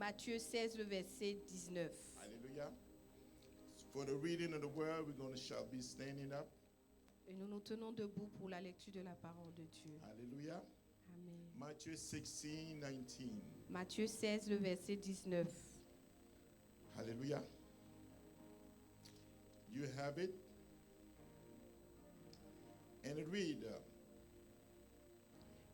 Matthieu 16, le verset 19. Hallelujah. For the reading of the word, shall be standing up. Et nous nous tenons debout pour la lecture de la parole de Dieu. Hallelujah. Amen. Matthew 16, 19. Matthieu 16, le verset 19. Hallelujah. You have it. And read.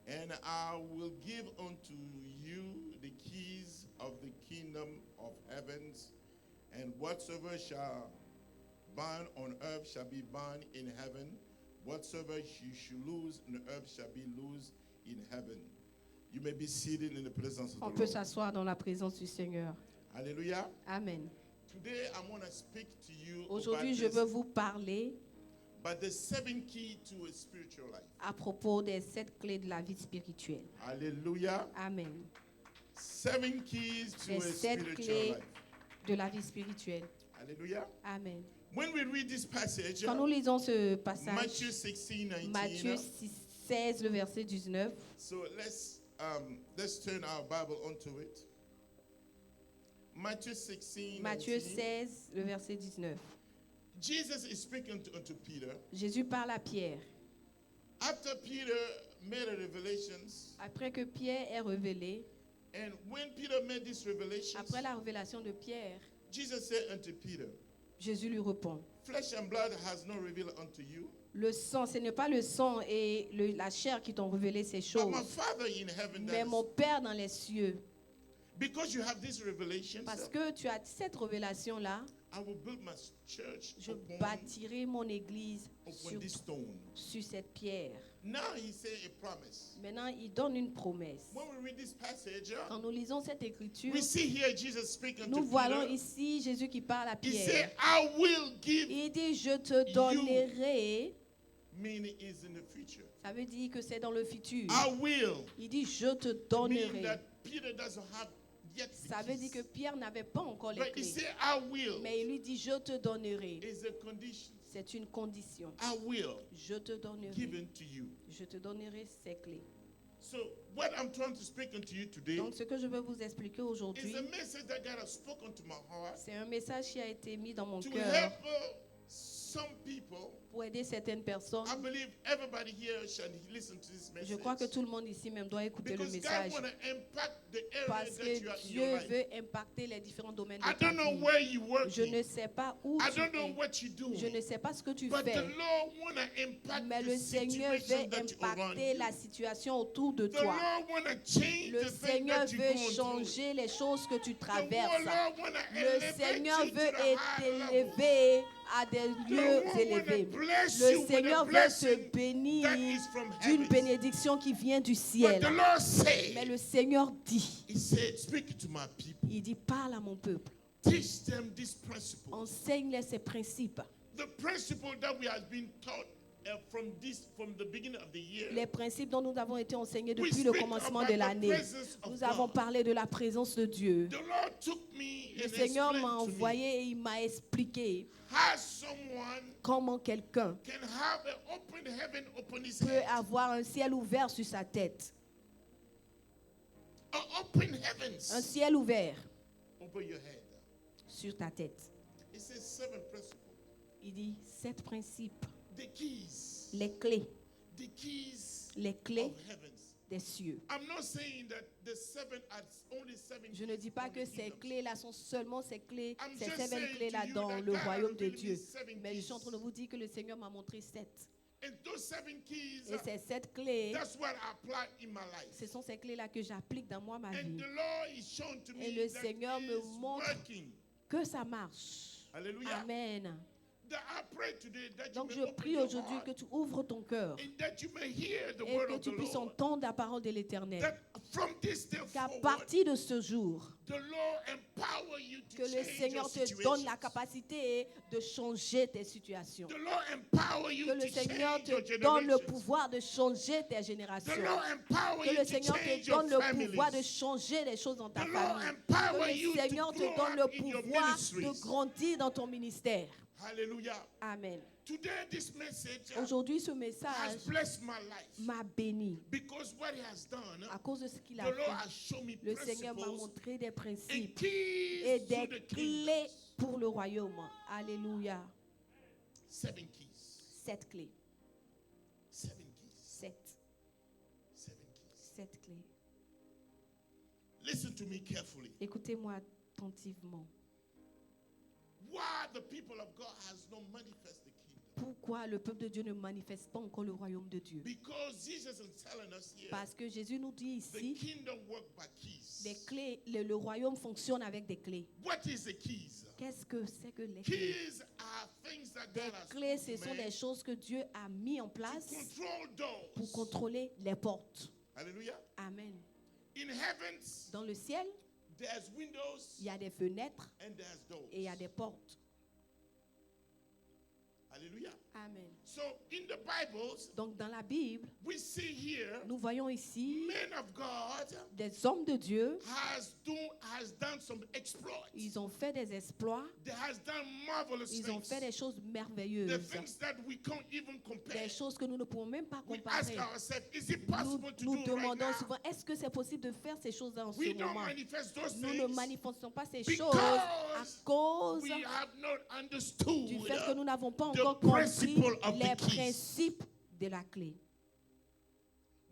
And I will give unto you the keys of the kingdom of heavens, and whatsoever shall bind on earth shall be bound in heaven, whatsoever you shall loose on earth shall be loosed in heaven. You may be seated in the presence of On the peut Lord. s'asseoir dans la présence du Seigneur. Hallelujah. Amen. Today I want to speak to you Aujourd'hui, je veux vous parler about the 7 keys to a spiritual life. à propos des 7 clés de la vie spirituelle. Hallelujah. Amen. 7 keys to Les a 7 spiritual clés life. de la vie spirituelle. Hallelujah. Amen. When we read this passage, Quand nous lisons ce passage, Matthew 16, 19. Matthieu 16, le verset 19. So let's turn our Bible onto it. Matthew 16, Matthieu 19. 16, le verset 19. Jesus is speaking unto Peter. Jésus parle à Pierre. After Peter made a revelations, Après que Pierre ait révélé, and when Peter made this revelation, après la révélation de Pierre, Jesus said unto Peter, Jésus lui répond. flesh and blood has not revealed unto you, Le sang, ce n'est pas le sang et la chair qui t'ont révélé ces but choses, my Father in heaven. mais mon Père dans les cieux. Because you have this revelation, Parce que tu as cette révélation-là, I will build my church je upon bâtirai mon église this stone. sur cette pierre. Now he said a promise. Maintenant, il donne une promesse. When we read this passage, Quand nous lisons cette écriture, we see here Jesus speaking nous to voyons Peter. ici Jésus qui parle à He Pierre. said, I will give, Il dit, je te donnerai. meaning is in the future. Ça veut dire que c'est dans le futur. I will, Il dit, je te meaning donnerai. that Peter doesn't have yet the Ça veut dire que keys. Pierre n'avait pas encore les But he clés. said, I will Mais il lui dit, je te donnerai. is a condition. C'est une condition. I will Je te give donnerai. unto you. Je te donnerai ces clés. So what I'm trying to speak unto you today Donc, ce que je veux vous expliquer aujourd'hui, is a message that God has spoken to my heart c'est un message qui a été mis dans mon to cœur help some people. pour aider certaines personnes. I believe everybody here should listen to this message. Je crois que tout le monde ici même doit écouter le Because God message. want to impact the area Parce that you are que in your Dieu life. veut impacter les différents domaines de I ta don't know vie. where you Je working. ne sais pas où I tu don't know es. what you do. Je ne sais pas ce que tu But the fais. Lord want to impact Mais the le Seigneur situation veut that you around impacter you. la situation autour de The toi. Lord want to change Le the thing Seigneur that you're veut going through. changer les choses que tu The traverses. Lord want to Le elevate Seigneur you to veut the high level. t'élever à des The lieux Lord want élevés. to bless Le you with Seigneur a veut te blessing bénir that is from d'une heaven. bénédiction qui vient du But ciel. the Lord said, Mais le Seigneur dit, He said, speak to my people. il dit, parle à mon peuple. Teach them this principle. Enseigne-les ces principes. The principle that we have been taught from the beginning of the year. Les principes dont nous avons été enseignés We depuis le speak commencement about de the l'année. presence of Nous avons God. parlé de la présence de Dieu. The Lord took me Le and Seigneur m'a explained to me envoyé et il m'a expliqué how someone comment quelqu'un can have an open heaven upon his peut head. avoir un ciel ouvert sur sa tête. An open Un heavens ciel ouvert over your head. sur ta tête. It says 7 principles. Il dit 7 principes. The keys. Les clés. The keys Les clés of heavens. des cieux. I'm not saying that the 7 are only 7 Je ne dis pas que ces clés-là sont seulement ces clés, I'm ces just 7 saying clés-là to you dans that le God royaume de revealed Dieu. these 7 Mais je suis en keys. train de vous dire que le Seigneur m'a montré 7. And those 7 keys, Et ces 7 clés, that's what I apply in my life. ce sont ces clés-là que j'applique dans moi, ma And vie. the Lord is shown to Et me le that Seigneur me it's montre working. que ça marche. Hallelujah. Amen. That I pray today that Donc you je may open prie your aujourd'hui heart que tu ouvres ton cœur and that you may hear the et word que of the tu puisses Lord. entendre la parole de l'Éternel. That from this day Qu'à forward, partir de ce jour, the Lord empower you to que le change Seigneur your te donne situations. la capacité de changer tes situations. The Lord empower you Que le to Seigneur change your te donne le generations. pouvoir de changer tes The générations. Lord empower Que you le to Seigneur change te your donne le families. pouvoir de changer les choses dans ta The Lord famille. empower Que you le to Seigneur te grow donne up le in your pouvoir ministries. de grandir dans ton ministère. Hallelujah. Amen. Today, this message Aujourd'hui, ce has message blessed my life m'a béni. because what he has done, À cause de ce qu'il the a Lord has fait, shown me le Seigneur m'a principles montré des and principes keys et to des the clés kingdom. pour le royaume. Alléluia. 7 keys. 7 clés. 7 keys. 7. 7 keys. 7 clés. Listen to me carefully. Écoutez-moi attentivement. Why the people of God has not manifest the kingdom? Pourquoi le peuple de Dieu ne manifeste pas encore le royaume de Dieu? Because Jesus is telling us here, Parce que Jésus nous dit the ici, kingdom work by keys. les clés, le royaume fonctionne avec des clés. What is the keys? Qu'est-ce que c'est que les clés? Keys are things that Des God has clés, put ce sont man des choses que Dieu a mis en to place control doors. pour contrôler les portes. Hallelujah. Amen. In heavens, Dans le ciel, there's windows il y a des fenêtres and there's doors. et il y a des portes. Hallelujah. Amen. So in the Bibles, Donc dans la Bible, we see here nous voyons ici men of God des hommes de Dieu. has done some exploits. Ils ont fait des exploits. They has done marvelous Ils ont things. fait des choses The merveilleuses. things that we can't even compare. Des choses que nous ne pouvons même pas We ask comparer. ourselves, is it Nous, possible to nous do right demandons now? souvent, est-ce que c'est possible de faire ces choses en We ce don't moment? manifest those Nous ne things manifestons pas ces because choses à cause we have not du understood fait que nous n'avons pas the encore compris principle of les the keys. principes de la clé.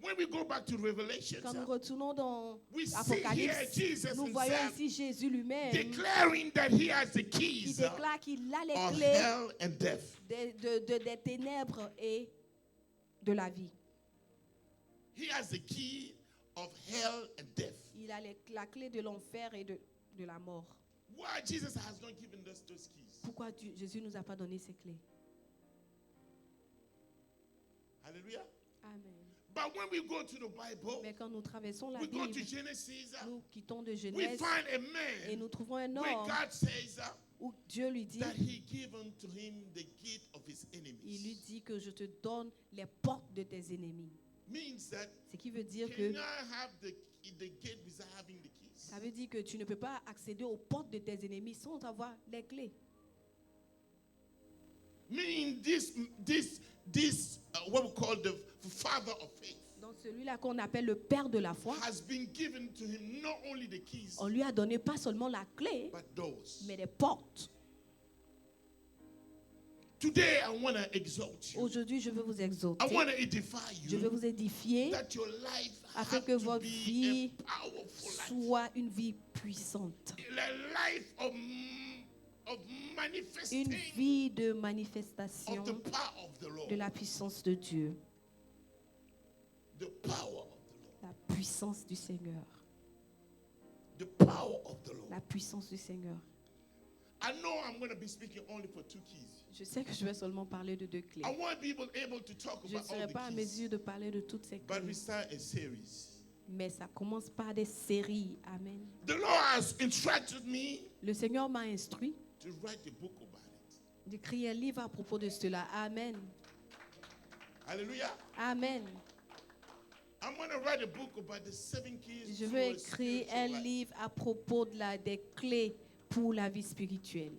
When we go back to Revelation, Quand nous retournons dans we see here Apocalypse, Jesus nous voyons himself ici Jésus lui-même declaring that he has the qui keys déclare qu'il a les of clés hell and death. des ténèbres et de la vie. He has the key of hell and death. Il a la clé de l'enfer et de la mort. Why Jesus has not given us those keys? Pourquoi Jésus ne nous a pas donné ces clés? Hallelujah. Amen. But when we go to the Bible, Mais quand nous traversons la we go to Bible, Genesis, nous quittons de we Genèse find a et man nous trouvons un where homme God says où Dieu lui dit, that he given to him the gate of his il lui enemies. dit que je te donne les portes de tes ennemis. Means that Ce qui veut dire you que cannot have the gate without having the keys. ça veut dire que tu ne peux pas accéder aux portes de tes ennemis sans avoir les clés. Meaning this what we call the father of faith Donc celui-là qu'on appelle le père de la foi, has been given to him not only the keys on lui a donné pas seulement la clé, but doors. mais les portes. Today I want to exalt you. Aujourd'hui, je veux vous exhorter. I want to edify Je veux you vous édifier that your life afin have que to votre be vie a powerful life. soit une vie puissante. A life of Une manifesting vie de of manifestation the power of the Lord. de la puissance de Dieu. The power of the Lord. La puissance du Seigneur. The power of the Lord. La puissance du Seigneur. I know I'm going to be speaking only for 2 keys. Je sais que je vais seulement parler de 2 clés. I want people able to talk Je ne about all serai the pas à keys. mesure de parler de toutes ces But we clés. start a series. Mais ça commence par des séries. Amen. The Lord has instructed me Le Seigneur m'a instruit to write a book about it. d'écrire un livre à propos de cela. Amen. Hallelujah. Amen. I'm going to write a book about the 7 keys Je to veux a écrire spiritual un life. livre à propos des clés pour la vie spirituelle.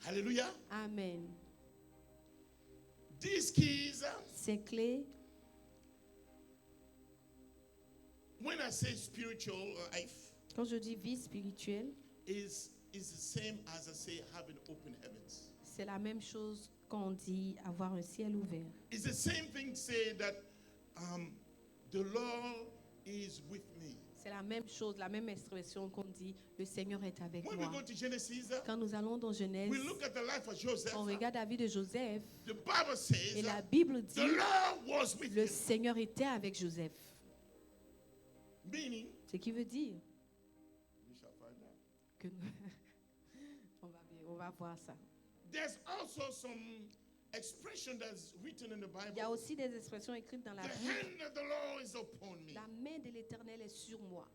Hallelujah. Amen. These keys, Ces clés, when I say spiritual life, quand je dis vie spirituelle, is the same as I say having open heavens. c'est la même chose quand on dit avoir un ciel ouvert. It's the same thing to say that the Lord is with me. C'est la même chose, la même expression qu'on dit le Seigneur est avec When we moi. go to Genesis, Quand nous allons dans Genèse, we look at the life of Joseph. on regarde la vie de Joseph The Bible et says la Bible dit the Lord was with le him. Seigneur était avec Joseph. Meaning, Ce qui veut dire we shall find out. que on va voir ça. There's also some expression that's written in the Il y a Bible. aussi des expressions écrites dans la The Bible. hand of the Lord is upon me. La main de l'Éternel est sur moi.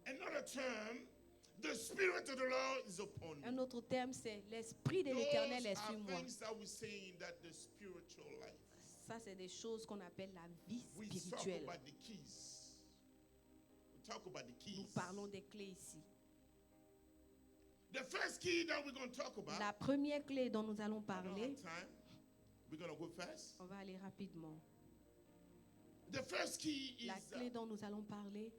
Another term, the Spirit of the Lord is upon me. Un autre terme, c'est l'Esprit de Those l'Éternel est are sur moi. things that we're saying that the spiritual life. Ça, c'est des choses qu'on appelle la vie We talk spirituelle. about the keys. talk about the keys. Nous parlons des clés ici. The first key that we're going to talk about, La première clé dont nous allons I don't parler, have time. We're going to go fast. on va aller rapidement. The first key is La clé dont nous allons parler,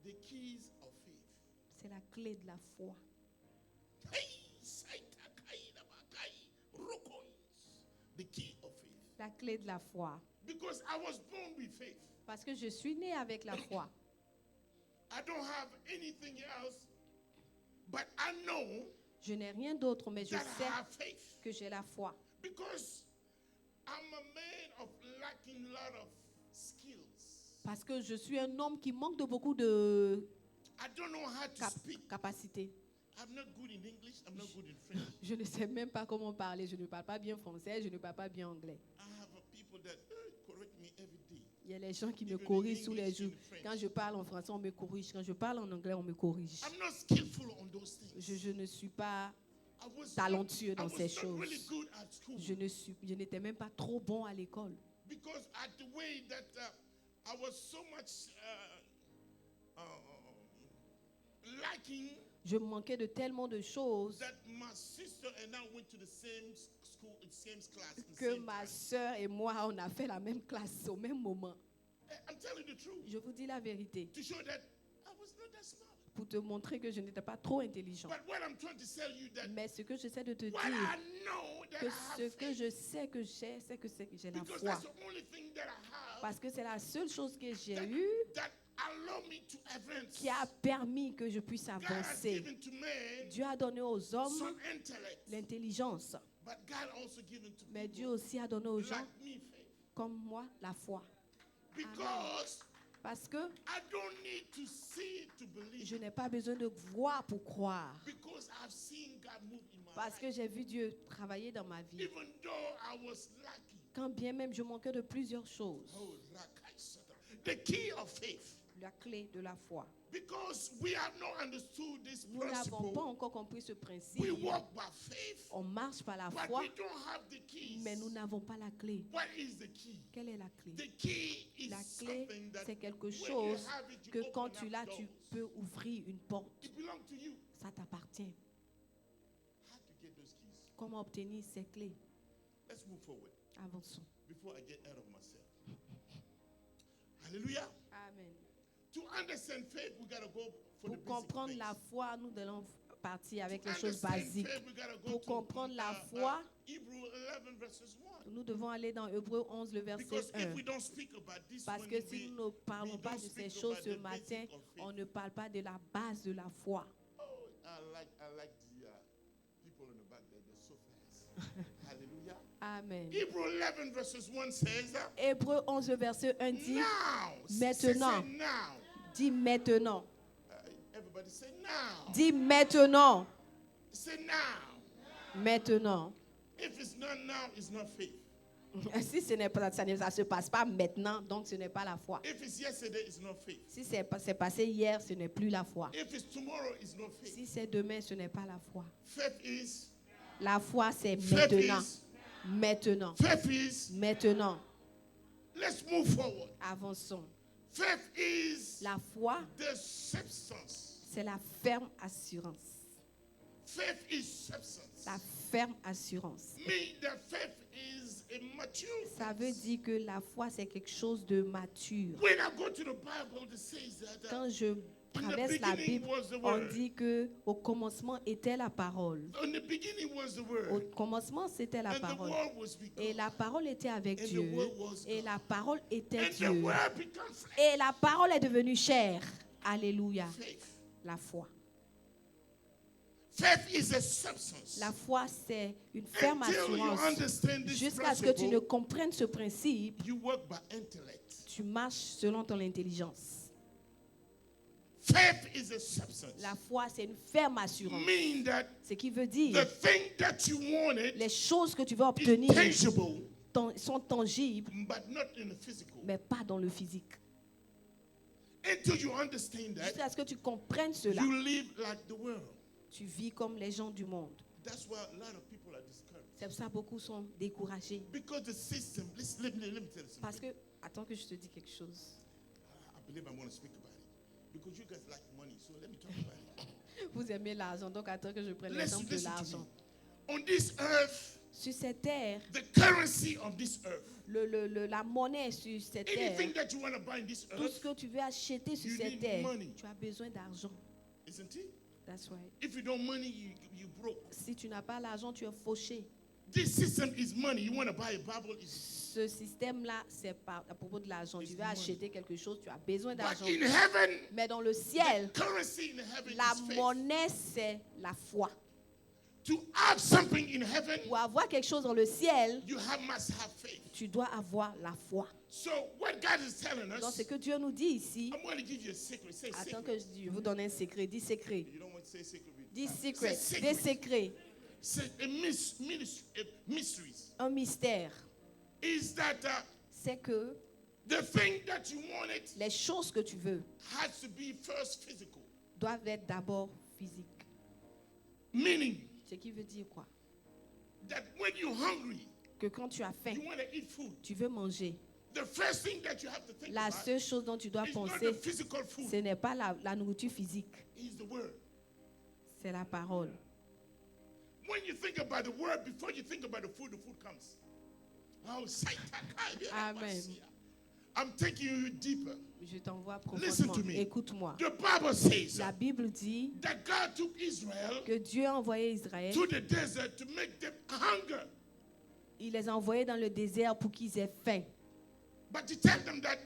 the keys of faith. c'est la clé de la foi. The key of faith. La clé de la foi. Because I was born with faith. Parce que je suis né avec la foi. I don't have anything else, but I know Je n'ai rien d'autre, mais je that I sais have faith. que j'ai la foi. Because I'm a man of lacking a lot of skills. Parce que je suis un homme qui manque de beaucoup de I don't know how to speak. capacités. I'm not good in English. I'm not good in French. Je ne sais même pas comment parler. Je ne parle pas bien français, je ne parle pas bien anglais. I have people that correct me every day. Il y a les gens qui me Even in corrigent tous les English, jours. in French. Quand je parle en français, on me corrige. Quand je parle en anglais, on me corrige. I'm not skillful on those things. Je ne suis pas I was talentueux dans I ces was not choses. really good at school. Je n'étais même pas trop bon à l'école. Because at the way that I was so much lacking Je manquais de tellement de choses that my sister and I went to the same school, same class. que ma sœur et moi, on a fait la même classe au même moment. I'm telling the truth. Je vous dis la vérité, To show that I was not that smart. pour te montrer que je n'étais pas trop intelligent. But what I'm trying to tell you that Mais ce que j'essaie de te what I dire, know that que I ce have que faith, je sais que j'ai, c'est que j'ai la because foi. that's the only thing that I have Parce que c'est la seule chose que j'ai that, eue that allow me to advance. qui a permis que je puisse God has avancer. given to man Dieu a donné aux hommes some intellect, l'intelligence, but God also given to mais Dieu people aussi a donné aux gens like me faith. comme moi la foi. Because Parce que I don't need to see to believe. je n'ai pas besoin de voir pour croire. Because I've seen God move in my Parce que life. j'ai vu Dieu travailler dans ma vie. Even though I was lacking. Quand bien même je manquais de plusieurs choses. Oh, Rakaisata. The key of faith. La clé de la foi. Because we have not understood this Nous n'avons pas principle. encore compris ce principe. We walk by faith, On marche par la but foi, we don't have the keys. mais nous n'avons pas la clé. What is the key? Quelle est la clé? The key is La clé, something that c'est quelque when you chose have it, you que quand open tu up l'as, doors. tu peux ouvrir une porte. It belongs to you. Ça t'appartient. How to get those keys? Comment obtenir ces clés? Let's move forward Avançons. before I get out of myself. Hallelujah. Amen. To understand faith, we gotta go for the Pour basic comprendre things. la foi, nous allons partir avec To les choses understand basiques. faith, we gotta go Pour to, comprendre la foi, Hebrew 11 verses 1. nous devons aller dans Hébreux 11, le verset Because 1. if we don't speak about this Parce one, que si nous ne parlons we pas don't de ces speak choses about ce the matin, basic of faith. on ne parle pas de la base de la foi. Oh, I like the people in the back there. They're so fast. Hallelujah. Amen. Hebrew 11 verses 1 says that Hébreux 11, le verset 1 dit, now. Maintenant. Say now. dis maintenant. Everybody say now. Dis maintenant. Say now. Maintenant. If it's not now, it's not faith. Si ce n'est pas, ça ne se passe pas maintenant, donc ce n'est pas la foi. If it's yesterday, it's not faith. Si c'est passé hier, ce n'est plus la foi. If it's tomorrow, it's not faith. Si c'est demain, ce n'est pas la foi. Faith is. La foi, c'est Faith maintenant. is. Maintenant. Faith is. Maintenant. Let's move forward. Avançons. Faith is La foi, the substance. c'est la ferme assurance. Faith is substance. La ferme assurance. Mean that faith is a mature. Ça veut dire que la foi, c'est quelque chose de mature. When I go to the Bible, it says that Quand je traverse la Bible, on dit que au commencement était la parole. in the beginning was the Au word, commencement, c'était la and the parole. word was with Et God, la parole était avec and the Dieu. word was Et God. la parole était And the Dieu. word became flesh. Et la parole est devenue chair. Alléluia. Faith. La foi. Faith is a substance. La foi, c'est une ferme Until you assurance. understand this Jusqu'à ce que tu ne principle, comprennes ce principe, you work by intellect. tu marches selon ton intelligence. Faith is a substance. La foi, c'est une ferme assurance. Mean that Ce qui veut dire, the thing that you wanted les choses que tu veux is obtenir tangible, sont tangibles, but not in the physical. mais pas dans le physique. Until you understand that, Jusqu'à ce que tu comprennes cela, you live like the world. tu vis comme les gens du monde. That's why a lot of people are discouraged. C'est pour ça que beaucoup sont découragés. Because the system, let me tell you something. Parce que, attends que je te dise quelque chose. I believe I'm going to speak about it. So let me talk about it. Vous aimez l'argent, donc attends que je prenne Listen, l'exemple de listen to l'argent. me. On this earth, Sur cette terre, the currency of this earth, la monnaie sur cette anything terre, that you want to buy in this tout ce earth, que tu veux acheter sur you cette need terre, money. tu as besoin d'argent. isn't it? That's right. If you don't money, you broke. Si tu n'as pas l'argent, tu es fauché. This system is money. You want to buy a Bible, Ce système-là, c'est à propos de l'argent. Tu veux money. acheter quelque chose, tu as besoin but d'argent. in heaven, Mais dans le ciel, the currency in heaven la is faith. monnaie, c'est la foi. To have something in heaven, Pour avoir quelque chose dans le ciel, you must have faith. tu dois avoir la foi. So what God is telling Donc, us, ce que Dieu nous dit ici, I'm going to give you a secret. Say attends secret. que je vous donne un secret. Dis secret. You don't want to say secret. Dis Say secret. secret. Des secrets. Say a mysteries. Un mystère. Is that C'est que the thing that you wanted les choses que tu veux has to be first physical. doivent être d'abord physiques. Meaning Ce qui veut dire quoi? that when you're hungry, Que quand tu as faim, you want to eat food. tu veux manger. The first thing that you have to think La about seule chose dont tu dois is not penser, the physical food. ce n'est pas la nourriture physique, It's the word. c'est la parole. When you think about the word, before you think about the food comes. Oh, Amen. I'm taking you deeper. Je t'envoie Listen to profondément. me. Écoute-moi. The Bible says La Bible dit that God took Israel que Dieu a envoyé Israël. to the desert to make them hunger. Il les a envoyés dans le désert pour qu'ils aient faim. But to tell them that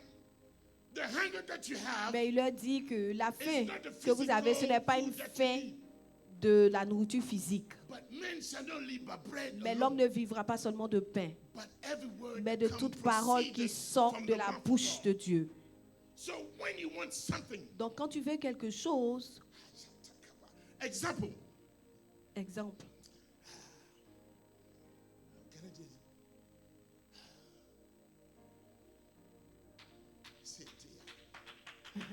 the hunger that you have Mais il leur dit que la faim is not the que vous avez, ce n'est pas une physical food that faim you need. de la nourriture physique. But men shall not live by bread Mais alone, l'homme ne vivra pas seulement de pain, but every word mais de that toute comes parole qui proceeded sort from de the la mouth of bouche God. de Dieu. So when you want something, Donc quand tu veux quelque chose, example, exemple, can I just sit here?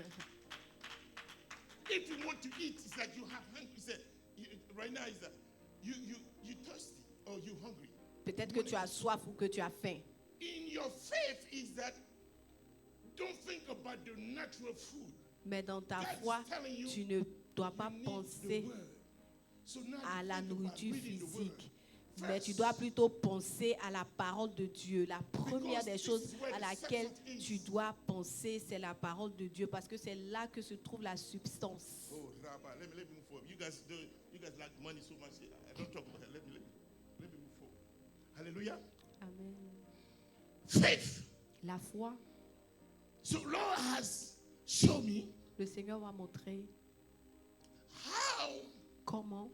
If you want to eat, it's like you have hunger. He said, right now is that you thirsty or you hungry. peut-être que tu as soif ou que tu as faim. In your faith is that don't think about the natural food. Mais dans ta God is foi, telling you, tu ne dois pas you need penser the word. So now à you la think about nourriture reading the word. physique, mais tu First. dois plutôt penser à la parole de Dieu. La première Because des this choses is where à the laquelle substance is. tu dois penser, c'est la parole de Dieu, parce que c'est là que se trouve la substance. Oh, Rabba, let me move forward. You guys like money so much. I don't talk about it. Let me move forward. Hallelujah. Amen. Faith. La foi, So Lord has shown me le Seigneur va montrer how comment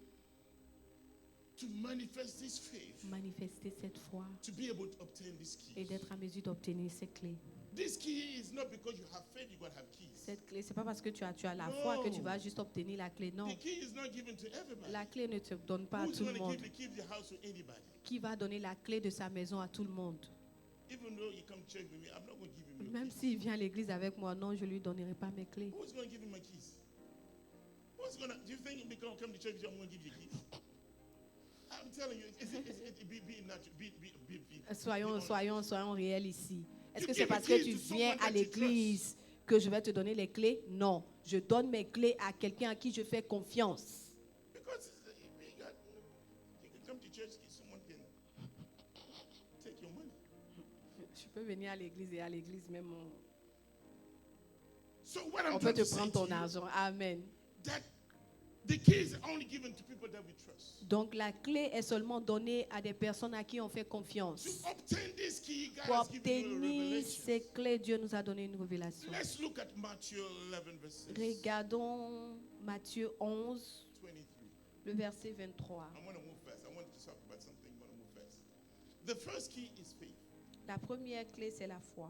to manifest this faith manifester cette foi to be able to obtain this et key. d'être en mesure d'obtenir ces clés. This key is not because you have faith, you're going to have keys. Cette clé, c'est pas parce que tu as la foi que tu No. vas juste obtenir la clé. Non, The key is not given to everybody. la clé ne te donne pas à Who's tout le going to monde. give the key of the house to anybody? Qui va donner la clé de sa maison à tout le monde? Even though you come to church with me, I'm not going to give him your Même keys. s'il vient à l'église avec moi, non, je lui donnerai pas mes clés. Who's going to give him my keys? Do you think because I come to church, I'm going to give you keys? I'm telling you, be natural. Soyons réels ici. Est-ce You que c'est give parce a que key tu to someone viens à that you l'église que je vais te donner les clés? Non, je donne mes clés à quelqu'un à qui je fais confiance. Because you can come to church, someone can take your money. Je peux venir à l'église et à l'église même So what on I'm peut trying te to say prendre to ton you, argent. Amen. that the key is only given to people that we trust. Donc la clé est seulement donnée à des personnes à qui on fait To confiance. obtain this key, God Pour has given you a obtenir revelation. ces clés, Dieu nous a donné une révélation. Let's look at Matthew 11, verse Regardons Matthieu 11, 23. le verset 23. I want to move fast. I want to talk about something. I want to move fast. The first key is faith. La première clé, c'est la foi.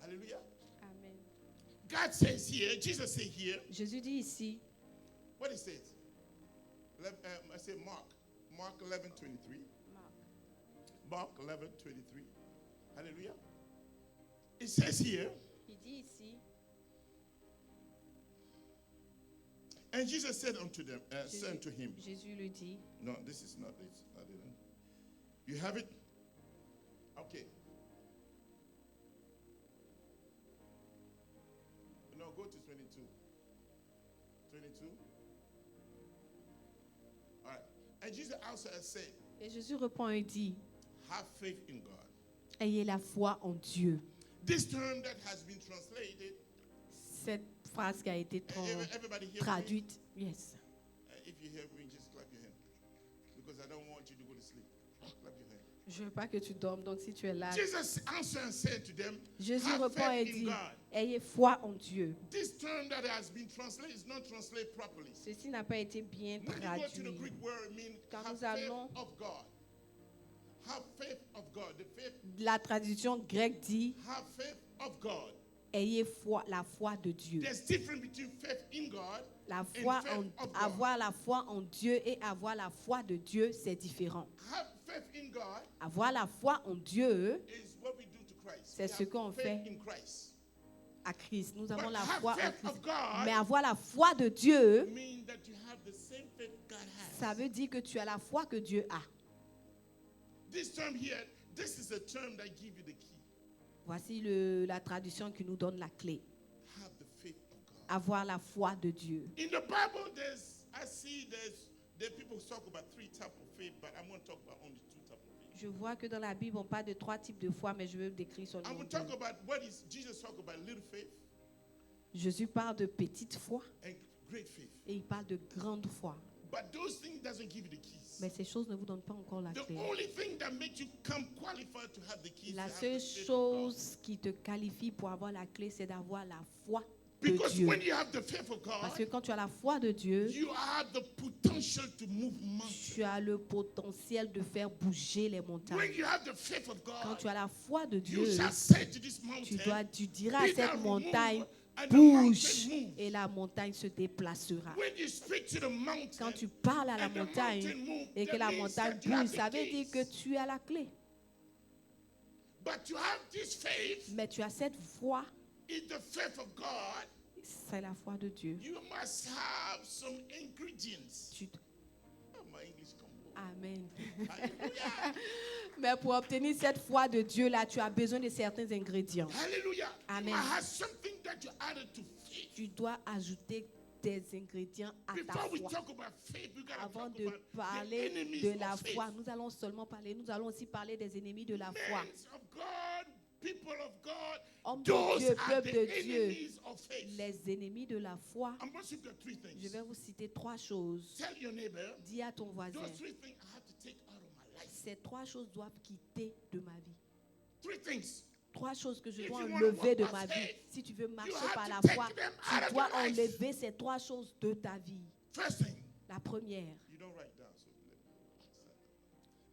Hallelujah. Amen. God says here, Jesus said here, Jésus dit ici, what he says? I say Mark 11, 23. Mark 11, 23. Hallelujah. It says here, il dit ici, and Jesus said unto them, said unto him, Jésus lui dit, no, this is not it. You have it? Okay. No, go to 22. 22. All right. And Jesus answered and said, Et Jésus répond et dit, have faith in God. ayez la foi en Dieu. This term that has been translated, Cette phrase qui a été everybody hear me? traduite, yes. If you hear me, just clap your hand. Because I don't want you to go to sleep. Clap your hand. Je veux pas que tu dormes, donc si tu es là. Jesus answered and said to them, Jésus have répond et faith in dit, God. ayez foi en Dieu. This term that has been translated is not translated properly. Ceci n'a pas été bien When you go to the traduit. Greek word, it means Quand have nous faith allons- of God. Have faith of God. The faith, La traduction grecque dit, have faith of God. ayez foi, la foi de Dieu. There's difference between faith in God La and foi faith en, of God. avoir la foi en Dieu et avoir la foi de Dieu, c'est différent. Have faith in God Avoir la foi en Dieu is what we do to Christ. C'est We ce have qu'on faith fait. in Christ. à Christ. Nous avons But la have foi en faith Christ. of God Mais avoir la foi de Dieu, mean that you have the same faith God has. ça veut dire que tu as la foi que Dieu a. This term here, this is a term that gives you the key. Voici la traduction qui nous donne la clé. Have the faith of God. Avoir la foi de Dieu. In the Bible, there people talk about three types of faith, but I'm going to talk about only two types of faith. Je vois que dans la Bible, on parle de 3 types de foi, mais je veux décrire I'm seulement going to talk deux. about what is Jesus talk about little faith Jésus parle de petite foi and great faith. et il parle de grande foi. But those things doesn't give you the keys. Mais ces choses ne vous donnent pas encore la The clé. only thing that makes you come qualified to have the keys La is to have seule the faith of God. chose qui te qualifie pour avoir la clé, c'est d'avoir la foi de Because Dieu. when you have the faith of Parce God, que quand tu as la foi de Dieu, you have the potential to move mountains. tu as le potentiel de faire bouger les When montagnes. you have the faith of Quand God, tu as la foi de you Dieu, shall say to this tu mountain, diras à "Be thou cette removed," montagne, and the bouge, mountain moves. et la montagne se déplacera. When you speak to the mountain, Quand tu parles à la and the montagne mountain moves, et que that la means montagne that you have bouge, the ça veut dire keys. que tu as la clé. But to have this faith Mais tu as cette foi, is the faith of God. c'est la foi de Dieu. You must have some ingredients. Tu- Oh, my English come on. Amen. Hallelujah. Mais pour obtenir cette foi de Dieu là, tu as besoin de certains ingrédients. Hallelujah. Amen. You must have something that you added to faith. Tu dois ajouter des ingrédients à ta Before we foi. talk about faith, we gotta Avant talk de about the parler enemies de la of faith. foi, nous allons aussi parler des ennemis de la foi. Men of God, people of God, Hommes de those Dieu, are peuple the de Dieu, enemies of faith. les ennemis de la foi. I'm going to give you three Je things. vais vous citer 3 choses. Tell your neighbor, Dis à ton voisin, those three things I have to take out of my life. ces 3 choses doivent quitter de ma vie. Three things. 3 choses que je If dois you wanna enlever walk de by ma vie. faith, Si tu veux marcher have par to la take foi, them out of tu dois your life. enlever ces 3 choses de ta vie. First thing, La première, you don't write down. So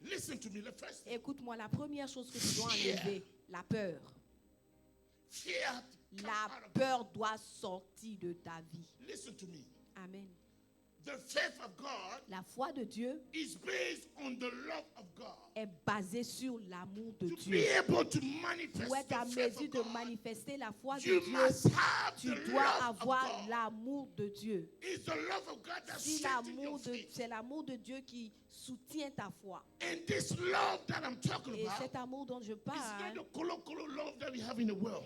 listen to me. The first thing, écoute-moi, la première chose que tu dois Fear. enlever, la peur. fear have to come La out of you. peur doit sortir de ta vie. Listen to me. Amen. The faith of God La foi de Dieu is based on the love of God. est basée sur l'amour de To be Dieu. able to manifest Pour être the en faith mesure of de God, manifester la foi de you Dieu, must have tu the dois love of avoir God. l'amour de Dieu. It's the love of God that Si strengthens your l'amour de, faith. c'est l'amour de Dieu qui soutient ta foi. And this love that I'm talking Et about cet amour dont je is parle, not the colloquial love that we have in the world.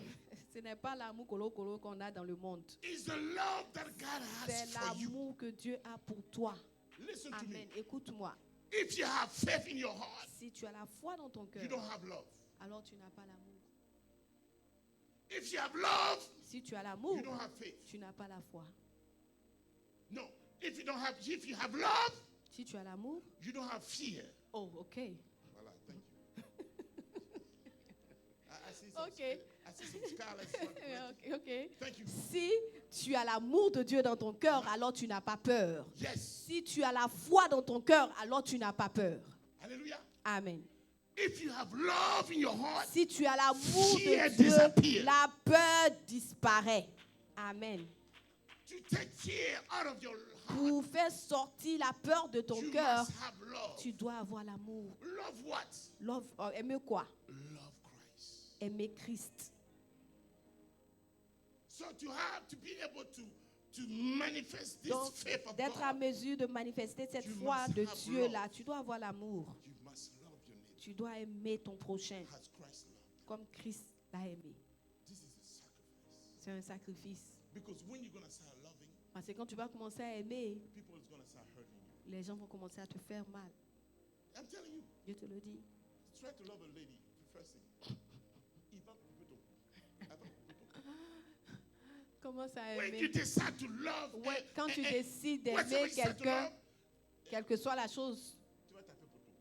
ce n'est pas l'amour colo-colo qu'on a dans le monde. It's the love that God has C'est for you. l'amour que Dieu a pour toi. Listen to Amen. me. Écoute-moi. If you have faith in your heart, Si tu as la foi dans ton cœur, you don't have love. alors tu n'as pas l'amour. If you have love, Si tu as l'amour, you don't have faith. tu n'as pas la foi. No. If you have love, Si tu as l'amour, you don't have fear. oh, ok. Voilà, thank you. I see some, Okay. I see some scholars. Ok, ok. Thank you. Si tu as l'amour de Dieu dans ton cœur, alors tu n'as pas peur. Yes. Si tu as la foi dans ton cœur, alors tu n'as pas peur. Hallelujah. Amen. If you have love in your heart, Si tu as l'amour Fear de Dieu, disappears. la peur disparaît. Amen. to take fear out of your heart, Pour faire sortir la peur de ton you cœur, must have love. tu dois avoir l'amour. Love what? Aimer quoi? Love Christ. Aimer Christ. So to be able to manifest this Donc, faith of d'être à God, mesure de manifester cette You foi must de have Dieu love. là, tu dois avoir l'amour. you must love your neighbor Tu dois aimer ton prochain as Christ loved. comme Christ l'a aimé. This is a sacrifice. C'est un sacrifice. Because when you're going to start loving, Parce que quand tu vas commencer à aimer, people is going to start hurting you. les gens vont commencer à te faire mal. I'm telling you, Je te le dis. try to love a lady. First thing. Ivan Kuputo. Ivan Kuputo. Commence à When aimer. you decide to love, Ouais, quand tu décides whatever d'aimer you decide to quelqu'un, love, quelle que soit la chose, tu vas taper poto.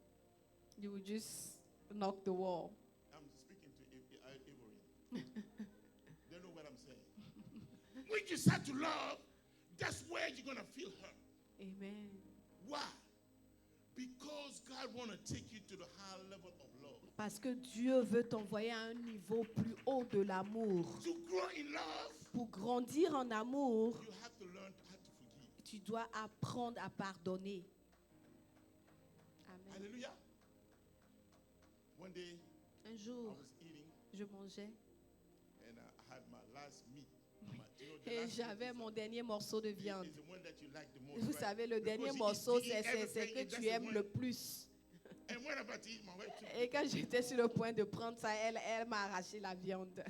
you will just knock the wall. I'm speaking to Ivorian. They know what I'm saying. When you start to love, that's where you're going to feel hurt. Amen. Why? Because God want to take you to the higher level of love. Parce que Dieu veut t'envoyer à un niveau plus haut de l'amour. To grow in love, Pour grandir en amour, you have to learn how to forgive. tu dois apprendre à pardonner. Amen. Hallelujah. One day, Un I jour, was eating je mangeais and I had my last meat. The et last j'avais meat mon dernier morceau de viande. is the one that you like the most, Vous right? savez, le Because dernier you morceau, eat c'est everything, que and that's tu the aimes one. le plus. And when I'm about to eat, my wife took Et quand j'étais sur le point de prendre ça, elle m'a arraché la viande.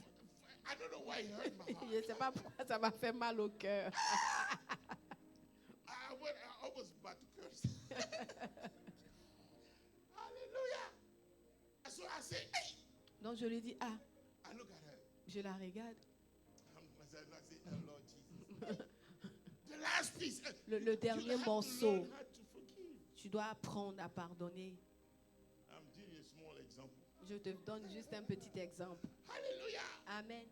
I don't know why it hurt my heart. Je ne sais pas pourquoi ça m'a fait mal au cœur. I was about to curse. Hallelujah. So I said, hey. Donc je lui dis, ah, I look at her. je la regarde. I said, oh Lord Jesus. The last piece. Le dernier you have morceau. to learn how to forgive. Tu dois apprendre à pardonner. I'm giving you a small example. Je te donne juste un petit exemple. Hallelujah. Amen.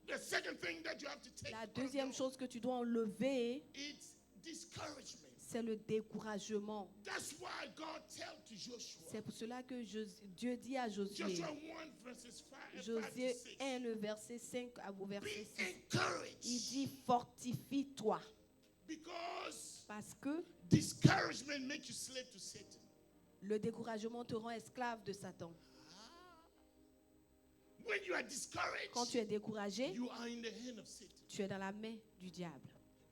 The second thing that you have to take La out of deuxième your- chose que tu dois enlever, it's discouragement. c'est le découragement. That's why God tell to Joshua. C'est pour cela que Dieu dit à Josué, Joshua 1 verses 5 and 5 Josué to 6. 1, le verset 5 au verset Be 6. encouraged. Il dit, fortifie-toi. Because Parce que discouragement makes you slave to Satan. le découragement te rend esclave de Satan. When you are discouraged, Quand tu es découragé, you are in the hand of Satan. tu es dans la main du diable.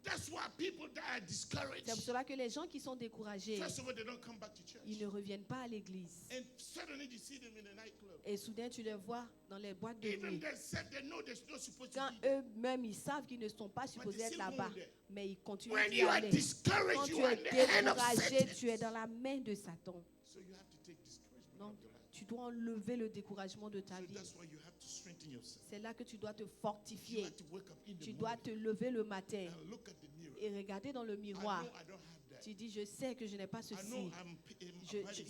That's why people that are discouraged, C'est pour cela que les gens qui sont découragés, first of all, they don't come back to church. ils ne reviennent pas à l'église. And suddenly you see them in the nightclub. Et soudain, tu les vois dans les boîtes de Even nuit. they said they know they're not supposed Quand to be there. eux-mêmes, ils savent qu'ils ne sont pas supposés être là-bas, mais ils continuent When d'y you are aller. Quand discouraged, tu you are es in the hand of découragé, Satan. tu es dans la main de Satan. So you have to take discouragement Donc, out of your life. tu dois enlever le découragement de ta So vie. that's why you have to strengthen yourself. C'est là que tu dois te You fortifier. have to wake up in the Tu dois morning te lever le matin and look at the mirror. et regarder dans le I miroir. know I don't have that. Tu dis, je sais que je n'ai pas I know ceci. I'm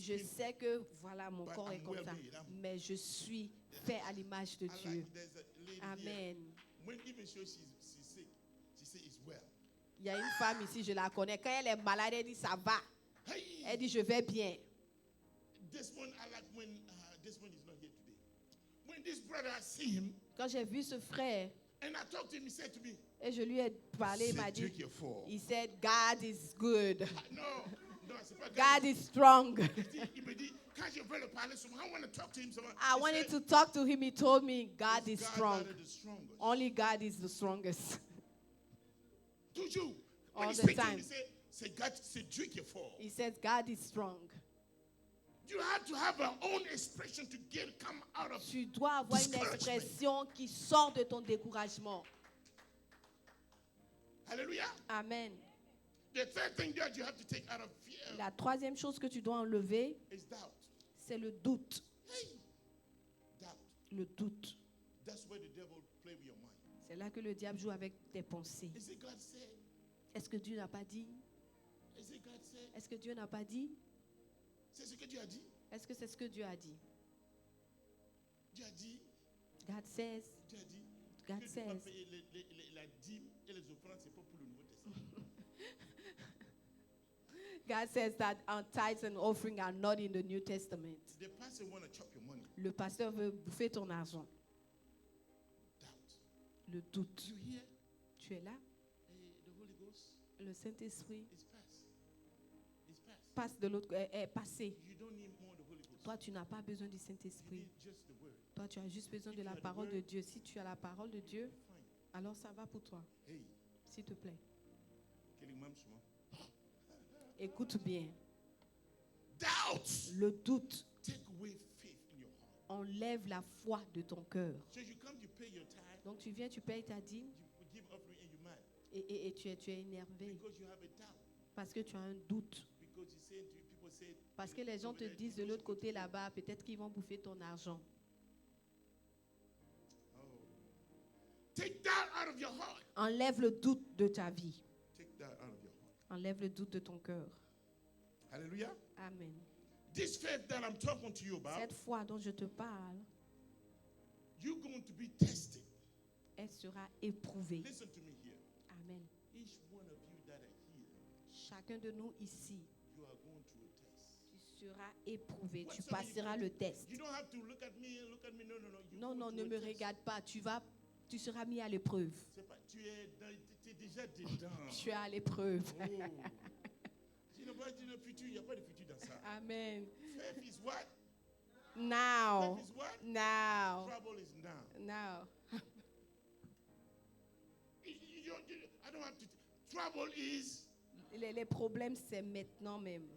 Je sais que voilà, mon But corps est I'm comme well ça. made. Mais je suis fait à l'image de I Dieu. like there's a lady here. Amen. When even she's sick, she says it's well. Il y a une femme ici, je la connais. Quand elle est malade, elle dit, ça va. Hey, Elle dit, je vais bien. this one I like when this one is not here today. When this brother I see him Quand j'ai vu ce frère, and I talked to him, he said to me, et je lui ai parlé, il m'a "C'est Dieu dit, qui est fort." he said, God is good. No, c'est pas God is strong. Il me dit, quand je veux le parler souvent, I want to talk to him souvent. I He wanted said, to talk to him. He told me, God "It's is God strong. that is the strongest." Only God is the strongest. Toujours. All When he the speaks to time. him, he said, c'est Dieu qui est fort. He says, God is strong. You have to have our own expression to come out of. Tu dois avoir une Discouragement. expression qui sort de ton découragement. Hallelujah. Amen. The third thing that you have to take out of fear La troisième chose que tu dois enlever, is doubt. c'est le doute. Hey, doubt. Le doute. That's where the devil play with your mind. C'est là que le diable joue avec tes pensées. Is it God said? Est-ce que Dieu n'a pas dit? Is it God said? Est-ce que Dieu n'a pas dit? C'est ce que Dieu a dit. Est-ce que c'est ce que Dieu a dit? Dieu a dit. God says, Dieu a dit. God que tu vas says. payer la dîme et les offrandes, c'est pas pour le Nouveau Testament. God says that our tithes and offering are not in the New Testament. The pastor want to chop your money. Le pasteur veut bouffer ton argent. Doubt. Le doute. You hear? Tu es là? The Holy Ghost Le Saint-Esprit is past. It's past. passe de l'autre, est passé. You don't need more of the Holy Ghost. Toi, tu n'as pas besoin du You Saint-Esprit. need just the word. Toi, tu as juste besoin If de you la are the parole de word, Dieu. Si tu as la parole de Dieu, Fine. alors ça va pour toi. Hey, S'il te plaît. quel imam souvent. Écoute bien. Doubt. Le doute Take away faith in your heart. enlève la foi de ton cœur. So you come, you pay your tithe, Donc tu viens, tu payes ta dîme you give offering, and you mad. Et tu es énervé because you have a doubt. parce que tu as un doute. Because you say people say Parce que les gens te disent de l'autre côté là-bas, peut-être qu'ils vont bouffer ton argent. Oh. Take that out of your heart. Enlève le doute de ta vie. Take that out of your heart. Enlève le doute de ton cœur. Hallelujah. Amen. This faith that I'm talking to you about, Cette foi dont je te parle, you're going to be tested. elle sera éprouvée. Listen to me here. Amen. Each one of you that are here, Chacun de nous ici, you are going through a test. tu seras éprouvé. Tu Whatsoever passeras you le go- test. You don't have to look at me. No. You Non, go non, through ne a me test. regarde pas. Tu seras mis à l'épreuve. C'est pas, tu es déjà dedans. Tu es à l'épreuve. Oh. Tu n'as pas dit le futur, il n'y a pas de futur dans ça. Amen. Faith is what? Now. Faith is what? Now. Trouble is now. Now. I don't have to. Trouble is. Les problèmes, c'est maintenant même.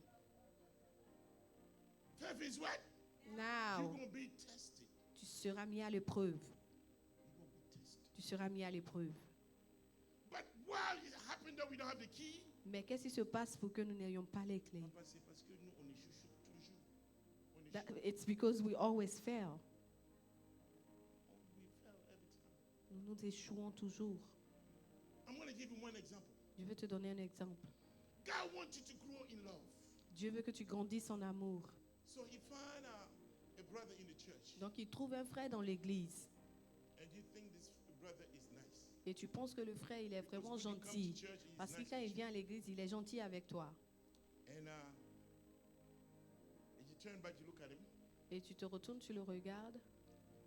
Faith is what? You're Now. going to be tested. Tu seras mis à l'épreuve. You're going to be tested. Tu seras mis à l'épreuve. But why it happened that we don't have the key? Mais qu'est-ce qui se passe pour que nous n'ayons pas les clés? Papa, c'est parce que nous, on échoue toujours. On échoue. It's because we always fail. We fail every time. Nous nous échouons toujours. I'm going to give you one example. Je vais te donner un exemple. God wants you to grow in love. Dieu veut que tu grandisses en amour. So he found a brother in the church. Donc il trouve un frère dans l'église. And you think this brother is nice. Et tu penses que le frère, il est vraiment Because when he comes to gentil. church, he's Parce que nice quand with il you. vient à l'église, il est gentil avec toi. And you turn back, you look at him, Et tu te retournes, tu le regardes.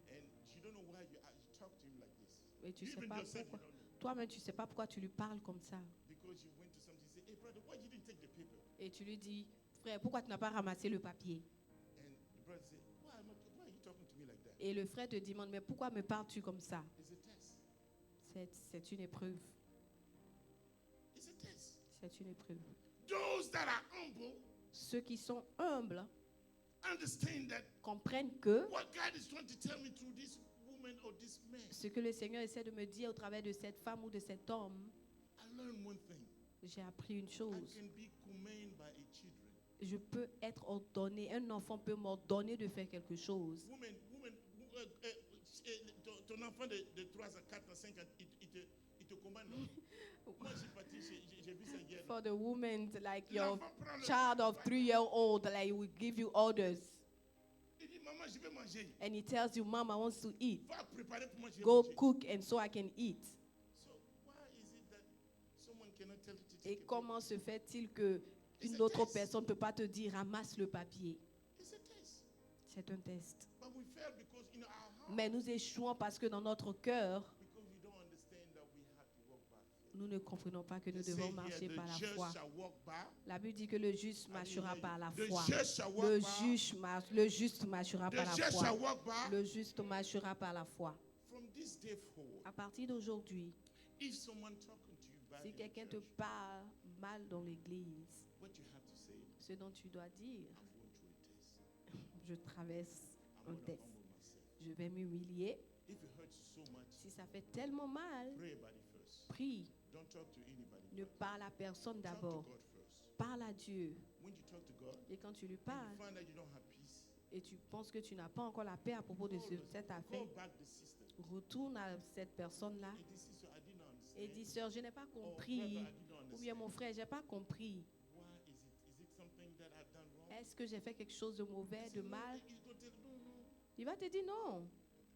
and you don't know why you talk to him like this. Et tu You sais even pas yourself, pourquoi. you don't know. Toi-même, tu sais pas pourquoi tu lui parles comme ça. Because you went to somebody and say, hey brother, why you didn't take the paper? Et tu lui dis, frère, pourquoi tu n'as pas ramassé le papier? And the brother say, why are you talking to me like that? Et le frère te demande, mais pourquoi me parles-tu comme ça? It's a test. C'est une épreuve. It's a test. C'est une épreuve. Those that are humble Ceux qui sont humbles understand that comprennent que what God is trying to tell me through this woman or this man. ce que le Seigneur essaie de me dire au travers de cette femme ou de cet homme, I learned one thing. j'ai appris une I chose. can be commanded by a children. Je peux être ordonné, un enfant peut m'ordonner de faire quelque chose. Ton enfant de 3 à 4 à 5 ans, il te commande. Non? Moi, j'ai parti, j'ai vu ça hier. For the woman, like your L'enfant prend le- child of 3-year-old, like will give you orders. Il dit, maman, je vais manger. And he tells you, Mama wants to eat. Va préparer pour moi, je vais Go manger. cook and so I can eat. So, why is it that someone cannot tell you to Et take a comment se fait-il que une autre personne ne peut pas te dire ramasse le papier? paper? It's a test. C'est un test. But we fail because in our heart, Mais nous échouons parce que dans notre cœur, because we don't understand that we have to walk by faith. nous ne comprenons pas que nous They say devons here, marcher the par la just foi. shall walk by. La Bible dit que le juste marchera par la The foi. just shall walk Le by. juste marchera The par la just foi. shall walk by. Le juste marchera par la foi. From this day forward, À partir d'aujourd'hui, if someone talking to you bad si in the quelqu'un te church, parle mal dans l'église, what you have to say, ce dont tu dois dire, I've gone through a test. je traverse I'm un going to test. humble myself. Je vais m'humilier. If it hurts so much, Si ça fait tellement mal, pray about it first. prie. Don't talk to anybody. Ne parle à personne Talk to d'abord. God first. Parle à Dieu. When you talk to God, Et quand tu lui and parles you find that you don't have peace, et tu penses que tu n'as pas encore la paix à propos de cette affaire, call back the sister. retourne à cette personne-là Hey, this sister, I didn't understand. et dis, sœur, je n'ai pas Or, brother, compris. I didn't Ou bien, mon understand. frère, je n'ai pas compris. Why is it? Is it something that I've done wrong? Est-ce que j'ai fait quelque chose de mauvais, He de said, no, mal? he's going to tell you, no. Il va te dire non.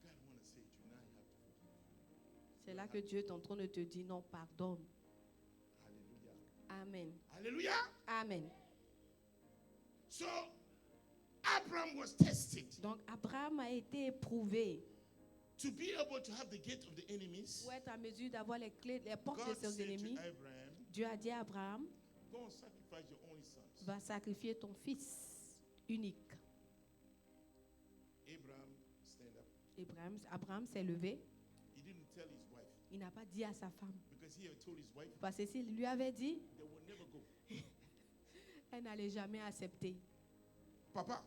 God want to say to you, now you have to forgive. C'est là que Dieu est en train de te dire non, pardonne. Hallelujah. Amen. Hallelujah. Amen. So, Abraham was tested Donc, Abraham a été éprouvé to be able to have the gate of the enemies. pour être à mesure d'avoir les clés, les portes de God ses said ennemis. to Abraham, Dieu a dit à Abraham, go and sacrifice your only sons. va sacrifier ton fils unique. Abraham, stand up. Abraham s'est levé. He didn't tell his wife Il n'a pas dit à sa femme. because he had told his wife Parce que s'il lui avait dit, they will never go. elle n'allait jamais accepter. Papa,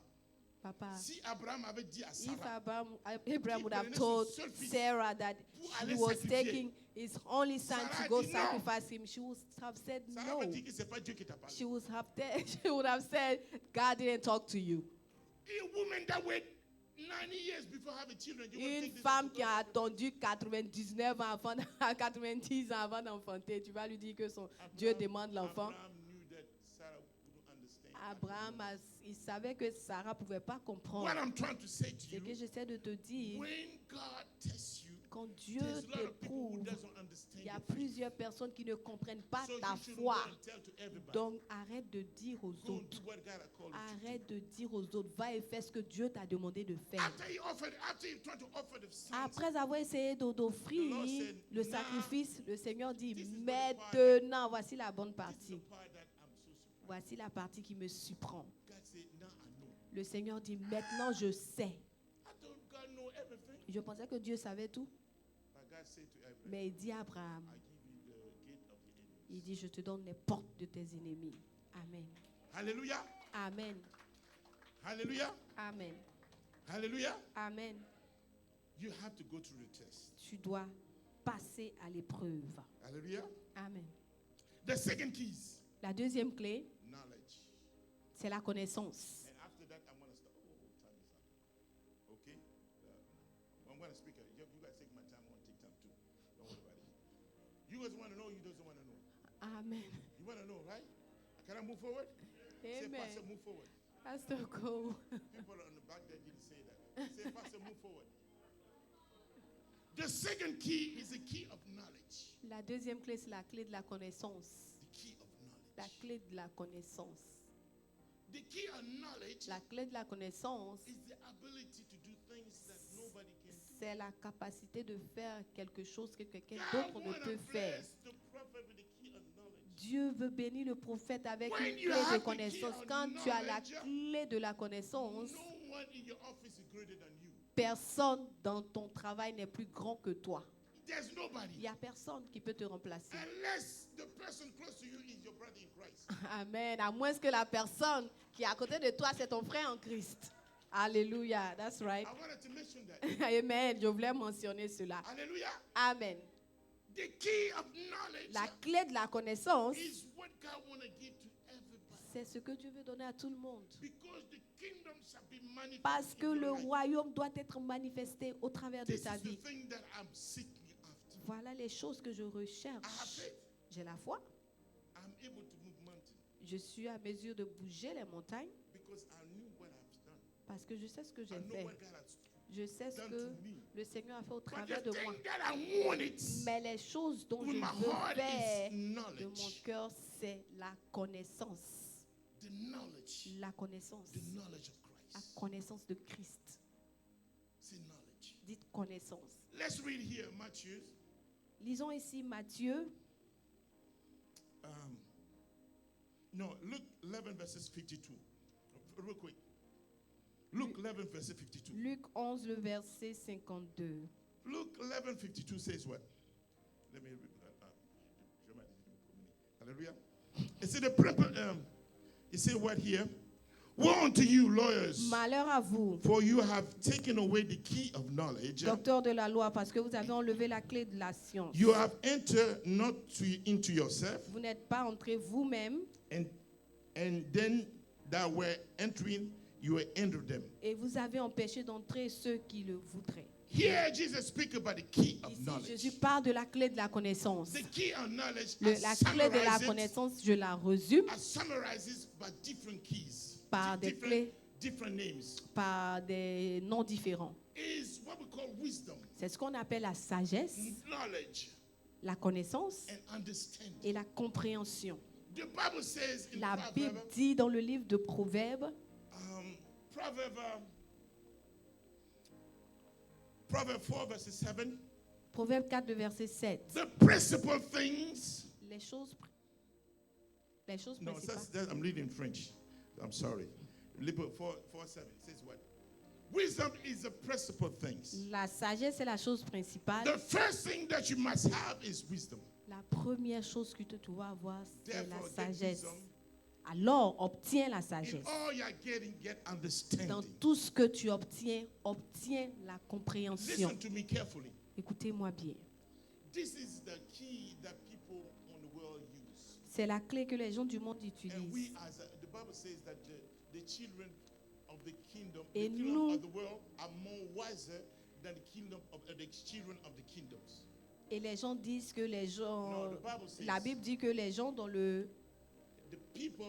Papa, si Abraham avait dit à if Sarah, Abraham would have prenait told son seul fils Sarah that pour he aller was sacrifier. taking it's only time Sarah to go dit non. sacrifice him, she would have said Sarah va no. dire que c'est pas Dieu qui t'a parlé. She would have said, God didn't talk to you. A woman that wait 90 years before having children, you will Une think this femme is qui a attendu 99 ans avant, 90 ans avant d'enfanter, tu vas lui dire que Dieu demande l'enfant. Abraham knew that Sarah wouldn't understand. Abraham, il savait que Sarah ne pouvait pas comprendre. What I'm trying to say to Ce que you, j'essaie de te dire, when God tests you, quand Dieu there's a lot of people who t'éprouve, doesn't understand il y a your faith. plusieurs personnes qui ne comprennent pas So ta you shouldn't foi. go and tell to everybody. Donc arrête de dire aux Go and autres. do what God has called you to Arrête de dire aux autres. Va et fais ce que Dieu t'a demandé de do. faire. After you try to offer the sons, Après avoir essayé d'offrir The Lord said, le "Now, sacrifice, le Seigneur dit, this is the maintenant, voici la bonne this is the partie. part that I'm so surprised. Voici la partie qui me surprend. God said, now I know. Le Seigneur dit, maintenant je sais. I thought God know everything. Je pensais que Dieu savait tout. But God said to Abraham, Mais il dit à Abraham, I give you the gate of the enemies. il dit, je te donne les portes de tes ennemis. Amen. Hallelujah. Amen. Hallelujah. Amen. Hallelujah. Amen. You have to go through the test. Tu dois passer à l'épreuve. Hallelujah. Amen. The second keys, La deuxième clé, knowledge. c'est la connaissance. And after that, I'm going to start. Oh, time is up. Okay? I'm going to speak. You guys take my time. I'm going to take time too. Don't worry about it. You guys want to know, you doesn't want to know. Amen. You want to know, right? Can I move forward? Say, Amen. Pastor, move forward. Pastor, go. People on the back there didn't say that. Say, Pastor, move forward. The second key is the key of knowledge. La deuxième clé, c'est la clé de la connaissance. The key of knowledge. La clé de la connaissance. The key of knowledge La clé de la connaissance, is the ability to do things that nobody can do. c'est la capacité de faire quelque chose que quelqu'un God d'autre ne wanna peut faire. bless the prophet with the key of knowledge. Dieu veut bénir le prophète avec When une you clé have de the connaissance. key of Quand tu as la knowledge, clé de la connaissance, No one in your office is greater than you. personne dans ton travail n'est plus grand que toi. There's Il nobody. n'y a personne qui peut te remplacer. Unless the person close to you is your brother in Christ. Amen. À moins que la personne qui est à côté de toi, c'est ton frère en Christ. Alléluia. That's right. I wanted to mention that. Amen. Je voulais mentionner cela. Hallelujah. Amen. The key of knowledge La clé de la connaissance, is what God want to give to everybody. c'est ce que Dieu veut donner à tout le monde. Because the kingdom shall be manifested Parce que in le your life. royaume doit être manifesté au travers de This ta is the vie. thing that I'm seeking after. Voilà les choses que je I have recherche. faith. J'ai la foi. I'm able to move mountains Je suis à mesure de bouger les montagnes because I knew what I've done. parce que je sais ce que I j'ai know fait. what God has Je sais ce done que to me. le Seigneur a fait au But travers the de moi. thing that I want it Mais les choses dont with je my veux heart faire is de mon knowledge. cœur, c'est la connaissance. The knowledge. La connaissance. The knowledge of La Christ. connaissance de Christ. Say knowledge. Dites connaissance. Let's read here, Matthew. Lisons ici Matthieu. No, Luke 11 verses 52. Real quick. Luke 11 verses 52. Luc 11, le verset 52. Luke 11 52 says what? Let me read that. Hallelujah. It said it said what here? Woe unto you, lawyers, Malheur à vous, for you have taken away the key of knowledge. docteurs de la loi, parce que vous avez enlevé la clé de la science. You have entered not into yourself, Vous n'êtes pas entré vous-même and then that were entering, you were entered them. et vous avez empêché d'entrer ceux qui le voudraient. Here, Jesus speaks about the key of Ici, knowledge. Jésus parle de la clé de la connaissance. The key of knowledge La clé de la connaissance, je la résume summarizes by different keys, par des clés, different names. par des noms différents. Is what we call wisdom, C'est ce qu'on appelle la sagesse, knowledge, la connaissance and understanding. et la compréhension. The Bible says in La Bible dit dans le livre de Proverbes, Proverbs 4 verses 7, Proverbe 4, le verset 7. the principal things. Les choses No, principales. I'm reading French. I'm sorry. 4:7 says what? Wisdom is the principal things. La sagesse est la chose principale. The first thing that you must have is wisdom. La première chose que tu dois avoir, c'est la Therefore, get sagesse. wisdom. Alors, obtiens la In sagesse. all you're getting, get Dans understanding. tout ce que tu obtiens, obtiens la compréhension. Listen to me carefully. Écoutez-moi bien. This is the key that people on the world use. C'est la clé que les gens du monde And we, utilisent. the Bible says that the children of the kingdom, Et the kingdom nous- of the world are more wiser than the kingdom of the children of the kingdoms. Et les gens disent que les gens... No, the Bible says La Bible dit que les gens dans le... the people,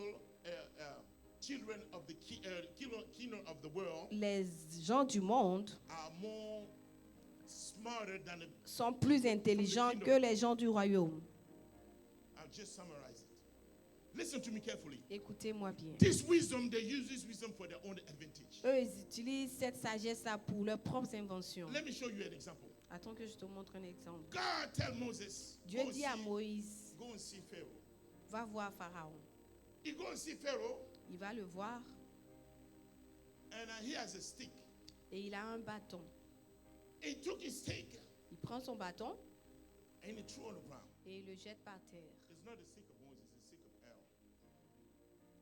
children of the kingdom of the world Les gens du monde are more smarter than the, sont plus intelligents que les gens du royaume. I'll just summarize it. Listen to me carefully. Écoutez-moi bien. This wisdom, they use this wisdom for their own advantage. Eux, ils utilisent cette sagesse-là pour leurs propres inventions. Let me show you an example. Attends que je te montre un exemple. God tell Moses, Dieu dit à Moïse, go and see Pharaoh. va voir Pharaon. He go and see Pharaoh, Il va le voir and he has a stick. et il a un bâton. He took his stick Il prend son bâton and he threw on the ground. et il le jette par terre. It's not the stick of Moses, it's the stick of Aaron.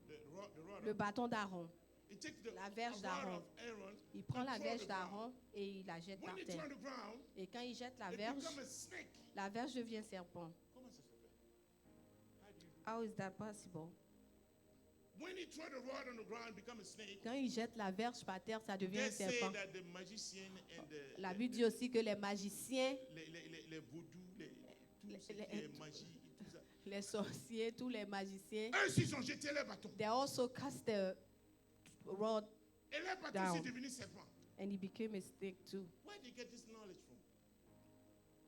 The rod Le of, bâton d'Aaron. he takes the la verge rod d'Aaron. of Aaron. Il prend and la throw verge the ground. d'Aaron et il la jette par When he terre. threw on the ground, Et quand il jette la it verge, become a snake. la verge devient serpent. Comment ça s'appelle? How do you do? How is that possible? When he threw the rod on the ground, it become a snake. Quand il jette la verge par terre, ça devient They un say serpent. that the magician and La Bible dit aussi que les magiciens, les vaudous, tout ce qui les- est magie et tout ça. les sorciers, tous les magiciens, Eux aussi, ils ont jeté les bâtons. they also cast the rod Et les bâtons, Down. c'est devenu serpent. and he became a snake too. Where did you get this knowledge from?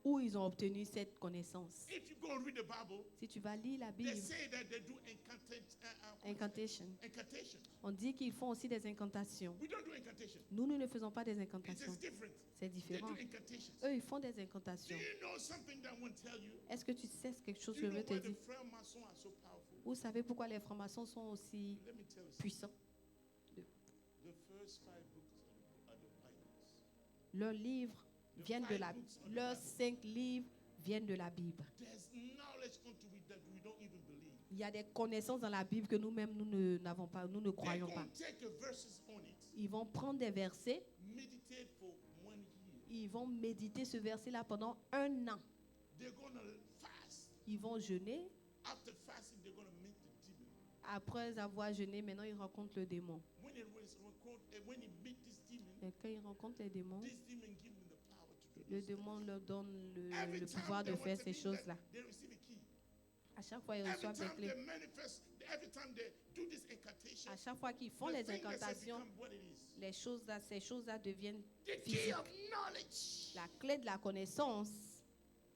Où ils ont obtenu cette connaissance? If you go and read the Bible, Si tu vas lire la they Bible, say that they do incantation. incantations. On dit qu'ils font aussi des incantations. We don't do incantations. Nous ne ne faisons pas des It incantations. is different. C'est They différent. do incantations. Eux, ils font des Do incantations. you know something that I want to tell you? Est-ce que tu sais quelque chose Do que you je know veux te why the dire? frères maçons are so powerful? Vous savez pourquoi les francs-maçons sont aussi Let me tell you something. puissants? The first 5 books are the Bibles. Leurs livres viennent de la leurs 5 livres viennent de la Bible. There's knowledge unto it that we don't even believe. Il y a des connaissances dans la Bible que nous-mêmes nous n'avons pas, nous ne They're croyons going pas. to take verses on it, Ils vont prendre des versets, meditate for 1 year. ils vont méditer ce verset-là pendant 1 an. They're going to fast. Ils vont jeûner. After fasting, they're going to meet the demon. Après avoir jeûné, maintenant ils rencontrent le démon. When he meet this demon, Et quand ils rencontrent les démons, this demon give them the power to do le this. démon leur donne Every le time pouvoir they de want faire to ces do that, choses-là. they receive a key. À chaque fois, ils Every reçoivent des time clés. they manifest, every time they do this incantation, À chaque fois qu'ils font the les thing has incantations, become what it is. les choses là, ces choses-là deviennent The key physiques. of knowledge. La clé de la connaissance,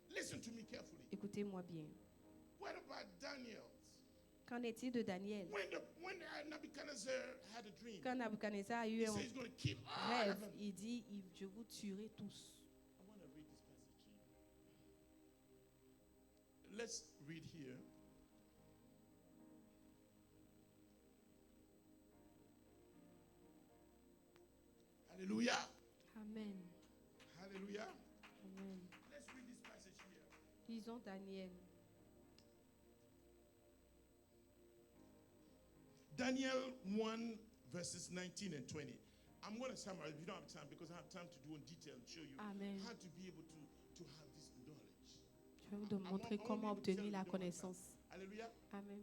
Listen to me carefully. écoutez-moi bien. What about Daniel? Qu'en est-il de Daniel? When Nebuchadnezzar had a dream, Quand Nabucodonosor a eu he un said he's going to kill all of rêve, them. il dit, je vous tuerai tous. I want to read this passage here. Let's read here. Hallelujah. Amen. Hallelujah. Amen. Let's read this passage here. Lisons Daniel. Daniel 1, verses 19 and 20. I'm going to summarize. We don't have time because I have time to do in detail and show you Amen. how to be able to have this knowledge. Je vais vous montrer comment obtenir la connaissance. Hallelujah. Amen.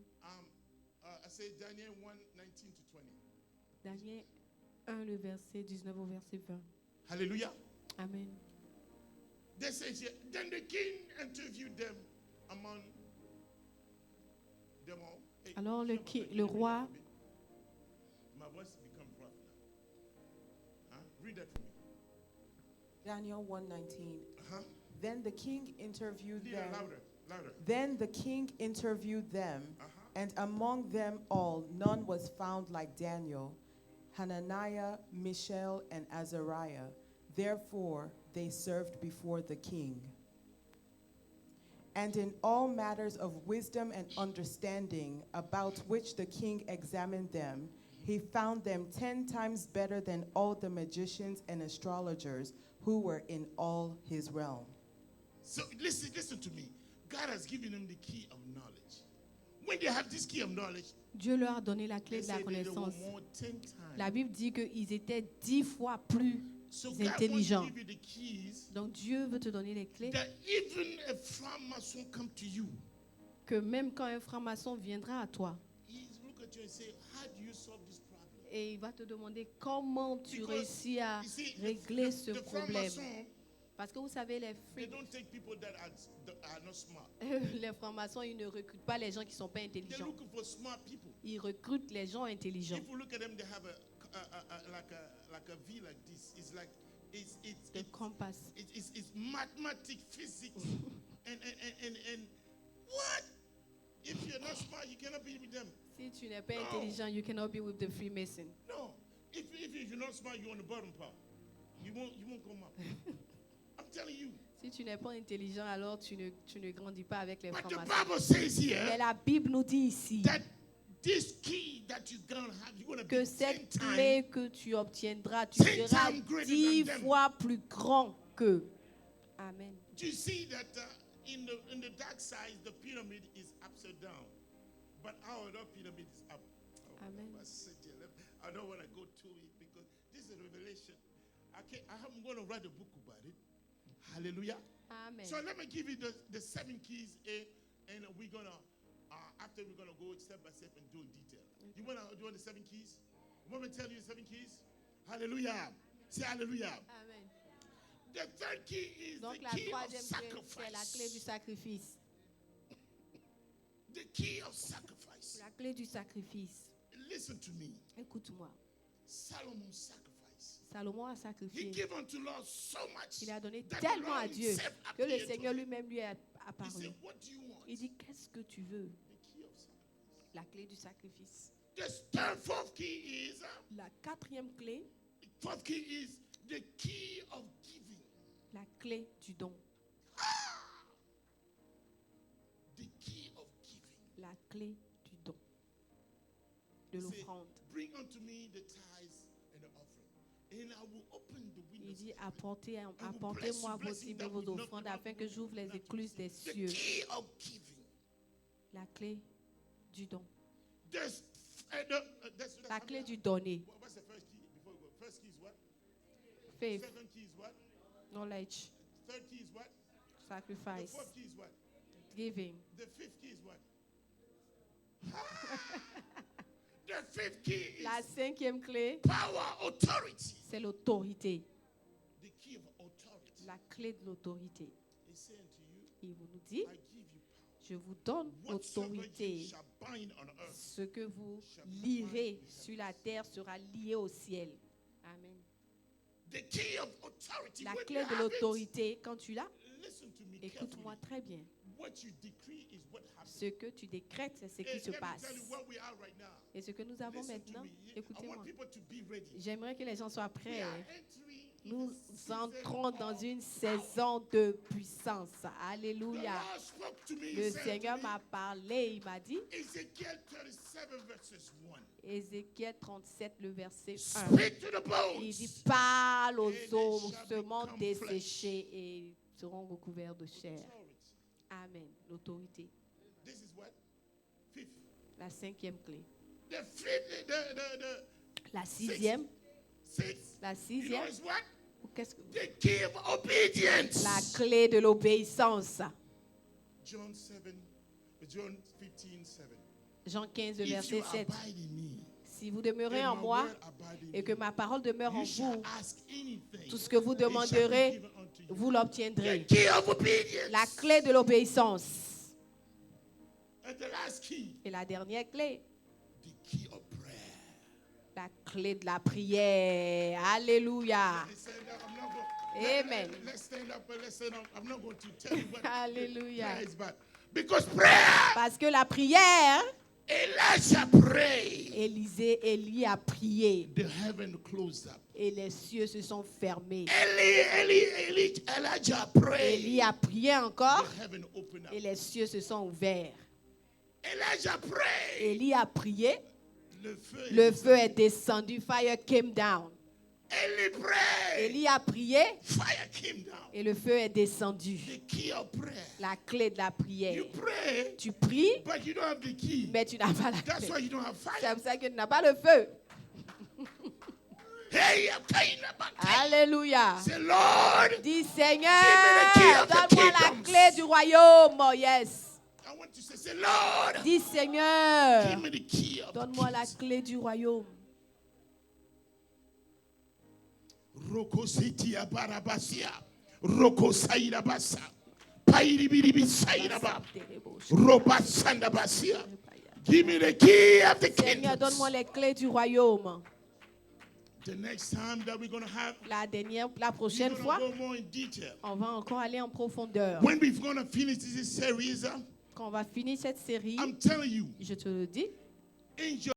I say Daniel 1, 19 to 20. Daniel 1, le verset 19 au verset 20. Hallelujah. Amen. They say here, then the king interviewed them among them all. Hey, Alors le, Shama, can le you read that roi, for me? My voice become rough now. Huh? Read that for me. Daniel 1:19. Uh-huh. Then the king interviewed Leader, them. louder, louder. Then the king interviewed them, Uh-huh. and among them all none was found like Daniel, Hananiah, Mishael, and Azariah. Therefore they served before the king. And in all matters of wisdom and understanding, about which the king examined them, he found them 10 times better than all the magicians and astrologers who were in all his realm. So listen to me. God has given them the key of knowledge. When they have this key of knowledge, Dieu leur a donné la clé they de la say they were connaissance. more 10 times La Bible dit qu'ils étaient 10 fois plus So God wants to intelligents. give you the keys Donc Dieu veut te donner les clés, that even a franc-maçon come to you, que même quand un franc-maçon viendra à toi, he's look at you and say, how do you solve this problem? et il va te demander comment tu Because, réussis à you see, régler ce the problème. franc-maçons, Parce que vous savez, they don't take people that are not smart. les francs-maçons, ils ne recrutent pas les gens qui ne sont pas They're intelligents. looking for smart people. Ils recrutent les gens intelligents. If you look at them, they have like a V like this. It's like Le compass. it's mathematics, physics, and what? If you're not smart, you cannot be with them. Si tu n'es pas No. intelligent, you cannot be with the Freemason. No. If you're not smart, you're on the bottom part. You won't come up. I'm telling you. Si tu n'es pas intelligent, alors tu ne grandis pas avec les But the francs-maçons. Bible says Mais here la Bible nous dit ici that this key that you're gonna have, you're gonna que be 10 cette times. clé que tu obtiendras, tu 10 seras times greater 10 than them. fois plus grand qu'eux. Amen. Do you see that in the dark side, the pyramid is upside down, but our pyramid is up. Oh, Amen. I don't want to go to it because this is a revelation. I'm going to write a book about it. Hallelujah. Amen. So let me give you the 7 keys, and we're going to, after we're going to go step by step and do in detail. You want to do the 7 keys? You want me to tell you the 7 keys? Hallelujah. Say hallelujah. Amen. The third key is Donc the la key of troisième clé, c'est la clé du sacrifice. sacrifice. The key of sacrifice. La clé du sacrifice. Listen to me. Écoute-moi. Solomon sacrificed. Salomon a He sacrifié. gave unto Lord so much Il a donné that the tellement à Lord Dieu himself que le appeared to Seigneur him. lui-même lui est He apparu. said, what do you want? Il dit, qu'est-ce que tu veux? The key of sacrifice. La clé du sacrifice. The fourth key is La quatrième clé, the key of giving. la clé du don. The key of giving. La clé du don. De He said, l'offrande. bring unto me the tithes and the offering, and I will open the Il windows. dit, of heaven. apportez-moi vos dîmes et vos offrandes afin que j'ouvre les écluses des The cieux. key of giving. La clé du don. That's La clé du donner. What's the first key? Before we go, first key is what? Faith, Second key is what? knowledge, Third key is what? The sacrifice, fourth key is what? giving. The fifth key is what? The fifth key La is cinquième clé, power, authority. c'est l'autorité. The key of authority. La clé de l'autorité. He said to you, Il vous nous dit, I give you power. je vous donne Whatsoever you l'autorité. shall bind on earth. Ce que vous lirez sur la terre sera lié au ciel. Amen. The key of authority. La when clé you de have it, l'autorité, quand tu l'as, listen to me écoute-moi carefully. très bien. What you decree is what happens. Ce que tu décrètes, c'est ce qui Hey, se let me passe. tell you where we are right now. Et ce que nous avons Listen to maintenant, me. I écoutez-moi. want people to be ready. J'aimerais que les gens soient We prêts. are entering in Nous the season entrons dans of une power. saison de puissance. The Alléluia. Lord spoke to me. He Le said Seigneur to m'a me, parlé, il m'a dit, Ezekiel 37 verses 1. Ézéchiel 37, le verset 1. Speak to the Il dit, bones. parle aux And they os, shall seront become desséchés et seront recouverts de chair. Authority. Amen. L'autorité. This is what? Fifth. La cinquième clé. The fifth, the La sixième. sixth. La You know sixième. is what? Qu'est-ce que... The key of obedience. La clé de l'obéissance. John 15:7. Jean 15, le If verset you 7. abide in me, Si vous demeurez and en my moi word abide in et que you, ma parole demeure en you shall vous, ask anything. tout ce que vous it shall be demanderez, given unto you. vous The l'obtiendrez. key of obedience. La clé de l'obéissance. And the last key, Et la dernière clé, the key of prayer. la clé de la prière. Alléluia. Let's stand up. I'm not going- Amen. Let's stand up. Let's stand up. I'm not going to tell you what Hallelujah. prayer is about. Because prayer, Parce que la prière, Elijah prayed. Élie a prié The heaven closed up. et les cieux se sont fermés. Elijah prayed. Élie a prié encore The heaven opened up. et les cieux se sont ouverts. Elijah prayed. Élie a prié, Le le feu est descendu, fire came down. Eli prayed. Élie a prié Fire came down. et le feu est descendu. The key of prayer. La clé de la prière. You pray, Tu pries, but you don't have the key. mais tu n'as pas la That's clé. why you don't have C'est fire. pour ça que tu n'as pas le feu. Hey, Kaina Bakaya. Alléluia. Say, Lord, Dis Give me Seigneur, the key of the donne-moi la kingdoms. clé du royaume. Oh, yes. I want to say, Lord, Dis Seigneur, give me the key of the donne-moi la keys. clé du royaume. Roko Sitia Barabasia. Roko Sairabasa. Pairibiribi Sairaba. Roba Sandabasia. Give me the key of the Seigneur, donne-moi kingdoms. les clés du royaume. The next time that we're going to have, La we're prochaine going fois, to go more in detail. on va encore aller en profondeur. When we're going to finish this series, Quand on va finir cette série, I'm telling you, je te le dis, in your